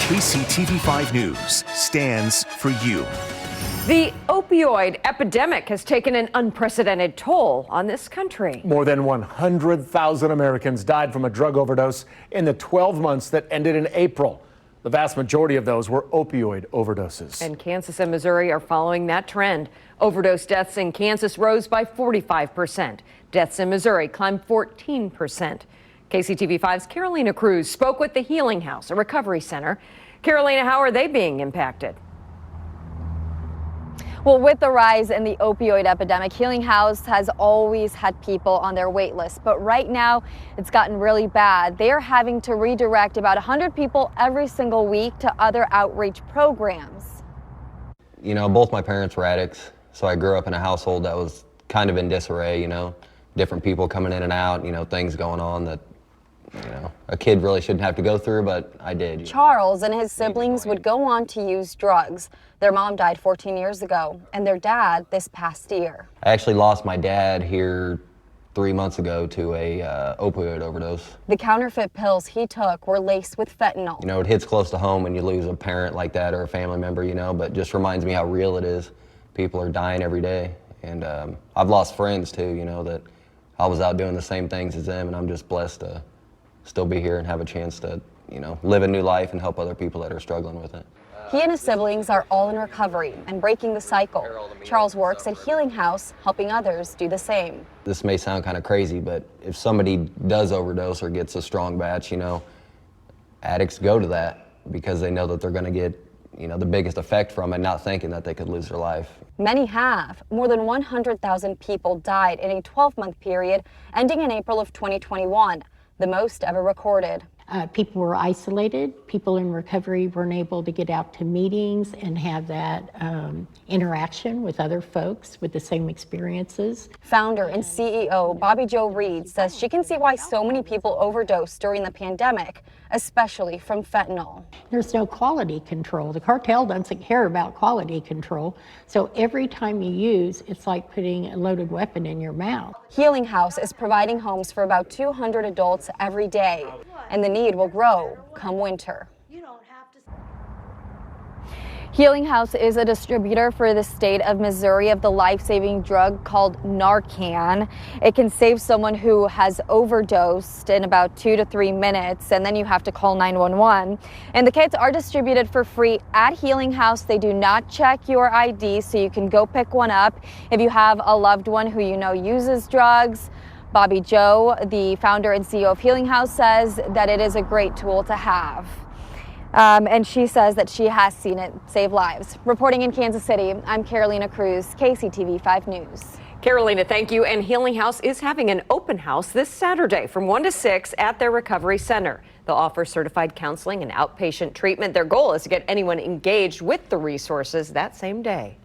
KCTV5 News stands for you. The opioid epidemic has taken an unprecedented toll on this country. More than 100,000 Americans died from a drug overdose in the 12 months that ended in April. The vast majority of those were opioid overdoses. And Kansas and Missouri are following that trend. Overdose deaths in Kansas rose by 45%. Deaths in Missouri climbed 14%. KCTV5's Carolina Cruz spoke with the Healing House, a recovery center. Carolina, how are they being impacted? Well, with the rise in the opioid epidemic, Healing House has always had people on their wait list. But right now, it's gotten really bad. They are having to redirect about 100 people every single week to other outreach programs. You know, both my parents were addicts, so I grew up in a household that was kind of in disarray, different people coming in and out, things going on that, a kid really shouldn't have to go through, but I did. Charles and his siblings would go on to use drugs. Their mom died 14 years ago, and their dad this past year. I actually lost my dad here 3 months ago to a opioid overdose. The counterfeit pills he took were laced with fentanyl. It hits close to home when you lose a parent like that or a family member, but just reminds me how real it is. People are dying every day, and I've lost friends too, that I was out doing the same things as them, and I'm just blessed to still be here and have a chance to, live a new life and help other people that are struggling with it. He and his siblings are all in recovery and breaking the cycle. Charles works at Healing House, helping others do the same. This may sound kind of crazy, but if somebody does overdose or gets a strong batch, addicts go to that because they know that they're going to get, the biggest effect from it, not thinking that they could lose their life. Many have. More than 100,000 people died in a 12-month period ending in April of 2021, the most ever recorded. People were isolated. People in recovery weren't able to get out to meetings and have that interaction with other folks with the same experiences. Founder and CEO Bobby Jo Reed says she can see why so many people overdose during the pandemic, especially from fentanyl. There's no quality control. The cartel doesn't care about quality control. So every time you use, it's like putting a loaded weapon in your mouth. Healing House is providing homes for about 200 adults every day, and the need will grow come winter. Healing House is a distributor for the state of Missouri of the life-saving drug called Narcan. It can save someone who has overdosed in about 2 to 3 minutes, and then you have to call 911. And the kits are distributed for free at Healing House. They do not check your ID, so you can go pick one up if you have a loved one who uses drugs. Bobby Jo, the founder and CEO of Healing House, says that it is a great tool to have. And she says that she has seen it save lives. Reporting in Kansas City, I'm Carolina Cruz, KCTV5 News. Carolina, thank you. And Healing House is having an open house this Saturday from 1 to 6 at their recovery center. They'll offer certified counseling and outpatient treatment. Their goal is to get anyone engaged with the resources that same day.